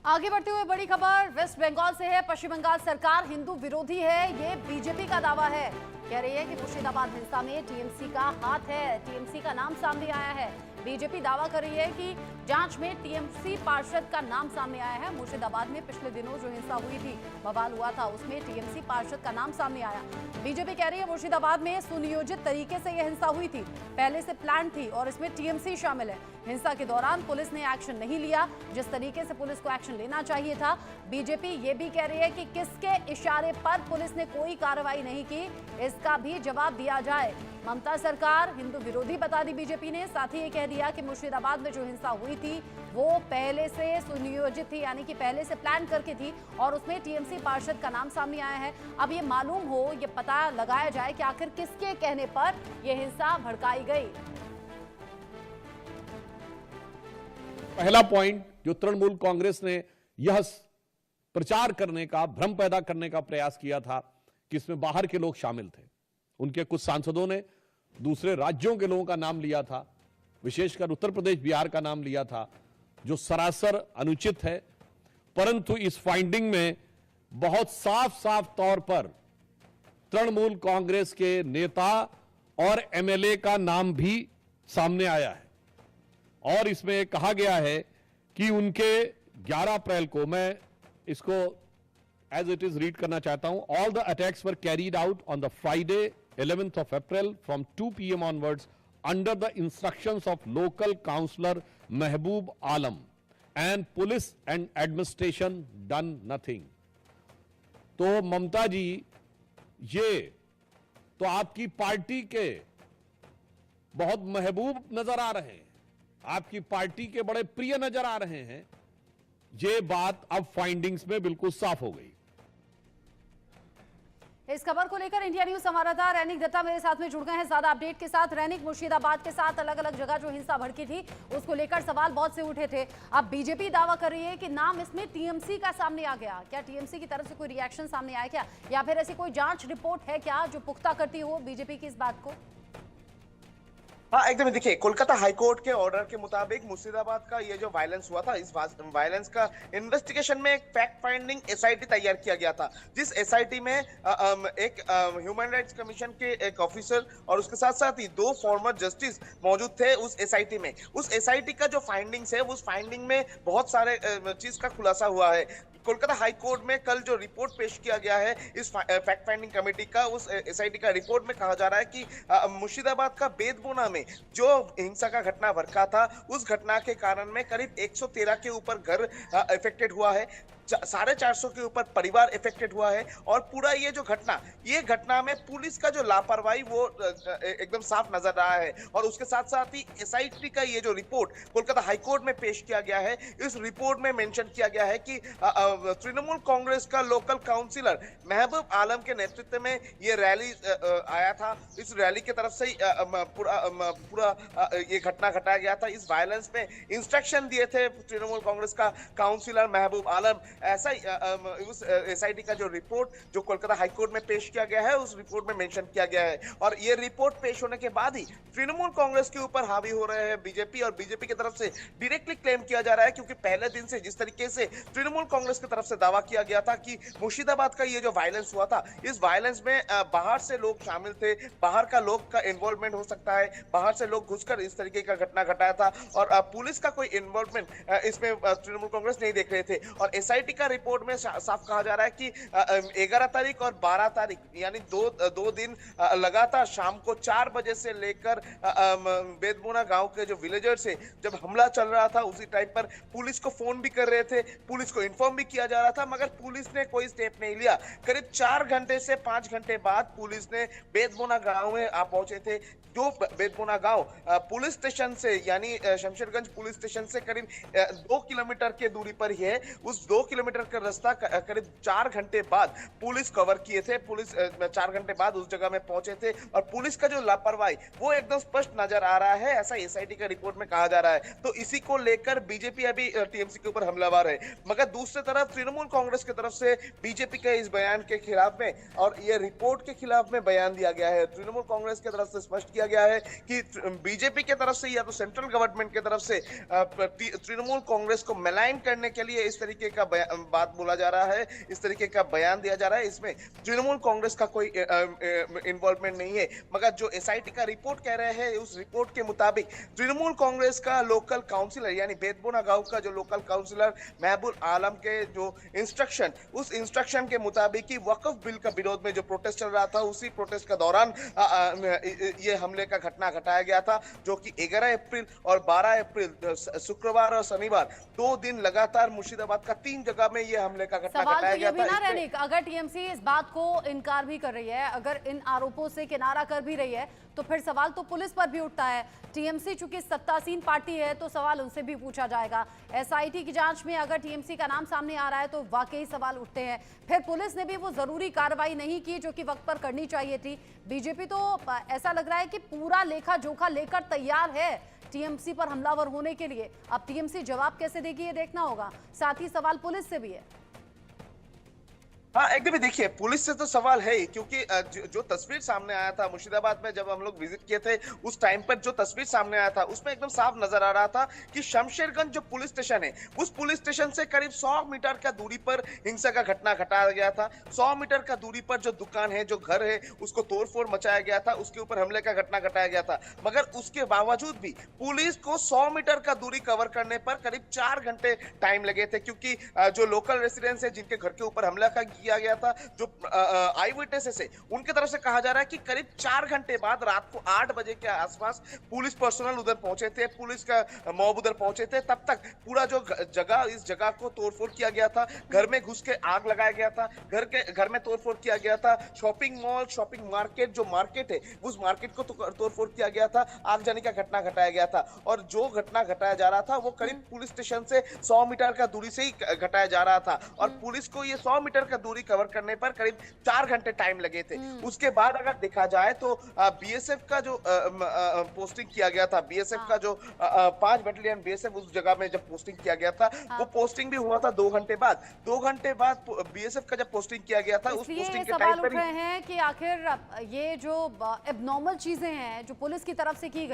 आगे बढ़ते हुए बड़ी खबर वेस्ट बंगाल से है। पश्चिम बंगाल सरकार हिंदू विरोधी है, ये बीजेपी का दावा है। कह रही है कि मुर्शिदाबाद हिंसा में टीएमसी का हाथ है, टीएमसी का नाम सामने आया है। बीजेपी दावा कर रही है कि जांच में टीएमसी पार्षद का नाम सामने आया है। मुर्शिदाबाद में पिछले दिनों जो हिंसा हुई थी, बवाल हुआ था, उसमें टीएमसी पार्षद का नाम सामने आया। बीजेपी कह रही है मुर्शिदाबाद में सुनियोजित तरीके से यह हिंसा हुई थी, पहले से प्लान थी और इसमें टीएमसी शामिल है। हिंसा के दौरान पुलिस ने एक्शन नहीं लिया जिस तरीके से पुलिस को एक्शन लेना चाहिए था। बीजेपी ये भी कह रही है कि किसके इशारे पर पुलिस ने कोई कार्रवाई नहीं की, इसका भी जवाब दिया जाए। ममता सरकार हिंदू विरोधी बता दी बीजेपी ने। साथ ही ये कह दिया कि मुर्शिदाबाद में जो हिंसा हुई थी वो पहले से सुनियोजित थी, यानी कि पहले से प्लान करके थी और उसमें टीएमसी पार्षद का नाम सामने आया है। अब ये मालूम हो, ये पता लगाया जाए कि आखिर किसके कहने पर यह हिंसा भड़काई गई। पहला पॉइंट जो तृणमूल कांग्रेस ने यह प्रचार करने का, भ्रम पैदा करने का प्रयास किया था कि इसमें बाहर के लोग शामिल थे। उनके कुछ सांसदों ने दूसरे राज्यों के लोगों का नाम लिया था, विशेषकर उत्तर प्रदेश बिहार का नाम लिया था, जो सरासर अनुचित है। परंतु इस फाइंडिंग में बहुत साफ साफ तौर पर तृणमूल कांग्रेस के नेता और एमएलए का नाम भी सामने आया है और इसमें कहा गया है कि उनके 11 अप्रैल को, मैं इसको एज इट इज रीड करना चाहता हूं, all the attacks were carried out on the Friday 11th of April from 2 PM onwards under the instructions of local councillor Mehboob Alam and police and administration done nothing। तो ममता जी, ये तो आपकी party के बहुत महबूब नजर आ रहे हैं, आपकी पार्टी के बड़े प्रिय नजर आ रहे हैं। ये बात अब फाइंडिंग्स में बिल्कुल साफ हो गई। इस खबर को लेकर इंडिया न्यूज संवाददाता रैनिक दत्ता मेरे साथ में जुड़ गए हैं ज्यादा अपडेट के साथ। रैनिक, मुर्शिदाबाद के साथ अलग अलग जगह जो हिंसा भड़की थी उसको लेकर सवाल बहुत से उठे थे। अब बीजेपी दावा कर रही है कि नाम इसमें टीएमसी का सामने आ गया। क्या टीएमसी की तरफ से कोई रिएक्शन सामने आया क्या, या फिर ऐसी कोई जांच रिपोर्ट है क्या जो पुख्ता करती हो बीजेपी की इस बात को? हाँ, एकदम। देखिए, कोलकाता हाईकोर्ट के ऑर्डर के मुताबिक मुर्शिदाबाद का ये जो वायलेंस हुआ था, इस वायलेंस का इन्वेस्टिगेशन में एक फैक्ट फाइंडिंग एसआईटी तैयार किया गया था, जिस एसआईटी में एक ह्यूमन राइट्स कमीशन के एक ऑफिसर और उसके साथ साथ ही 2 फॉर्मर जस्टिस मौजूद थे उस एसआईटी में। उस एसआईटी का जो फाइंडिंग्स है, उस फाइंडिंग में बहुत सारे चीज का खुलासा हुआ है। कोलकाता हाई कोर्ट में कल जो रिपोर्ट पेश किया गया है इस फैक्ट फाइंडिंग कमेटी का, उस एसआईटी का रिपोर्ट में कहा जा रहा है कि मुर्शिदाबाद का बेदबोना में जो हिंसा का घटना भड़का था, उस घटना के कारण में करीब 113 के ऊपर घर अफेक्टेड हुआ है, 450 के ऊपर परिवार इफेक्टेड हुआ है। और पूरा ये घटना में पुलिस का जो लापरवाही वो एकदम साफ नजर रहा है। और उसके साथ साथ ही एसआईटी का ये जो रिपोर्ट कोलकाता हाईकोर्ट में पेश किया गया है, इस रिपोर्ट में मेंशन किया गया है कि तृणमूल कांग्रेस का लोकल काउंसिलर महबूब आलम के नेतृत्व में ये रैली आया था। इस रैली की तरफ से पूरा ये घटना घटाया गया था। इस वायलेंस में इंस्ट्रक्शन दिए थे तृणमूल कांग्रेस का काउंसिलर महबूब आलम। ऐसा ही उस एसआईटी का जो रिपोर्ट जो कोलकाता हाईकोर्ट में पेश किया गया है, उस रिपोर्ट में मेंशन किया गया है। और ये रिपोर्ट पेश होने के बाद ही तृणमूल कांग्रेस के ऊपर हावी हो रहे हैं बीजेपी, और बीजेपी की तरफ से डायरेक्टली क्लेम किया जा रहा है, क्योंकि पहले दिन से जिस तरीके से तृणमूल कांग्रेस की तरफ से दावा किया गया था कि मुर्शिदाबाद का ये जो वायलेंस हुआ था, इस वायलेंस में बाहर से लोग शामिल थे, बाहर का लोग का इन्वॉल्वमेंट हो सकता है, बाहर से लोग घुसकर इस तरीके का घटना घटाया था, और पुलिस का कोई इन्वॉल्वमेंट इसमें तृणमूल कांग्रेस नहीं देख रहे थे। और एसआईटी का रिपोर्ट में साफ कहा जा रहा है कि 11 तारीख और 12 तारीख यानी दो दिन लगातार शाम को 4 बजे से लेकर बेदबोना गांव के जो विलेजर्स है, जब हमला चल रहा था उसी टाइम पर पुलिस को फोन भी कर रहे थे, पुलिस को इन्फॉर्म भी किया जा रहा था, मगर पुलिस ने कोई स्टेप नहीं लिया। करीब 4 घंटे से 5 घंटे बाद पुलिस ने बेदबोना गांव में आ पहुंचे थे। जो बेदबोना गांव पुलिस स्टेशन से यानी शमशेरगंज पुलिस स्टेशन से करीब 2 किलोमीटर के दूरी पर ही है। उस 2 किलोमीटर का रास्ता करीब 4 घंटे बाद पुलिस कवर किए थे। पुलिस 4 घंटे बाद उस जगह में पहुंचे थे और पुलिस का जो लापरवाही वो एकदम स्पष्ट नजर आ रहा है, ऐसा एसआईटी का रिपोर्ट में कहा जा रहा है। तो इसी को लेकर बीजेपी अभी टीएमसी के ऊपर हमलावर है। मगर दूसरी तरफ तृणमूल कांग्रेस की तरफ से बीजेपी के इस बयान के खिलाफ में और ये रिपोर्ट के खिलाफ में बयान दिया गया है। तृणमूल कांग्रेस की तरफ से स्पष्ट किया गया है कि बीजेपी की तरफ से या तो सेंट्रल गवर्नमेंट की तरफ से तृणमूल कांग्रेस को मेलाइन करने के लिए इस तरीके का बात बोला जा रहा है, इस तरीके का बयान दिया जा रहा है। इसमें तृणमूल कांग्रेस का कोई इन्वॉल्वमेंट नहीं है। मगर जो एसआईटी का रिपोर्ट कह रहे हैं, उस रिपोर्ट के मुताबिक तृणमूल कांग्रेस का लोकल काउंसिलर यानी बेतबोना गांव का जो लोकल काउंसिलर महबूब आलम के जो इंस्ट्रक्शन, उस इंस्ट्रक्शन के मुताबिक ही वक्फ बिल का विरोध में जो प्रोटेस्ट चल रहा था, उसी प्रोटेस्ट के दौरान ये हमले का घटना घटाया गया था, जो कि 11 अप्रैल और 12 अप्रैल शुक्रवार और शनिवार 2 दिन लगातार मुर्शिदाबाद का 3 जगह में ये हमले का घटना सवाल घटाया तो गया ये भी ना था। रैनिक, अगर टीएमसी इस बात को इनकार भी कर रही है, अगर इन आरोपों से किनारा कर भी रही है, तो फिर सवाल तो पुलिस पर भी उठता है। टीएमसी चूंकि सत्तासीन पार्टी है तो सवाल उनसे भी पूछा जाएगा। एसआईटी की जांच में अगर टीएमसी का नाम सामने आ रहा है तो वाकई सवाल उठते हैं। फिर पुलिस ने भी वो जरूरी कार्रवाई नहीं की जो कि वक्त पर करनी चाहिए थी। बीजेपी तो ऐसा लग रहा है कि पूरा लेखा जोखा लेकर तैयार है टीएमसी पर हमलावर होने के लिए। अब टीएमसी जवाब कैसे देगी ये देखना होगा। साथ ही सवाल पुलिस से भी है। हाँ, एकदम देखिए, पुलिस से तो सवाल है ही, क्योंकि जो तस्वीर सामने आया था मुर्शिदाबाद में जब हम लोग विजिट किए थे, उस टाइम पर जो तस्वीर सामने आया था उसमें एकदम साफ नजर आ रहा था कि शमशेरगंज जो पुलिस स्टेशन है, उस पुलिस स्टेशन से करीब 100 मीटर का दूरी पर हिंसा का घटना घटाया गया था। 100 मीटर का दूरी पर जो दुकान है, जो घर है, उसको तोड़फोड़ मचाया गया था, उसके ऊपर हमले का घटना घटाया गया था। मगर उसके बावजूद भी पुलिस को 100 मीटर का दूरी कवर करने पर करीब 4 घंटे टाइम लगे थे, क्योंकि जो लोकल रेसिडेंट्स है जिनके घर के ऊपर हमला किया गया था, जो आई विटनेसेस है, उनके तरफ से कहा जा रहा है कि करीब 4 घंटे बाद रात को 8 बजे के आसपास पुलिस पर्सनल उधर पहुंचे थे, पुलिस का मॉब उधर पहुंचे थे। तब तक पूरा जो जगह, इस जगह को तोड़फोड़ किया गया था, घर में घुस के आग लगाया गया था, घर में तोड़फोड़ किया गया था। शॉपिंग मॉल, शॉपिंग मार्केट, जो मार्केट है, उस मार्केट को तोड़फोड़ किया गया था, आगजनी का घटना घटाया गया था। और जो घटना घटाया जा रहा था वो करीब पुलिस स्टेशन से 100 मीटर का दूरी से ही घटाया जा रहा था। और पुलिस को ये 100 मीटर का दूरी कवर करने पर करीब 4 घंटे टाइम लगे थे। उसके बाद अगर देखा जाए तो बीएसएफ का जो पोस्टिंग किया गया था, बीएसएफ का जो 5 बटालियन बीएसएफ उस जगह में जब पोस्टिंग किया गया था, वो पोस्टिंग भी हुआ था 2 घंटे बाद। 2 घंटे बाद बीएसएफ का जब पोस्टिंग किया गया था, उस पोस्टिंग के टाइम पर सवाल उठ रहे हैं कि आखिर ये जो एबनॉर्मल चीजें हैं जो पुलिस की तरफ से की गई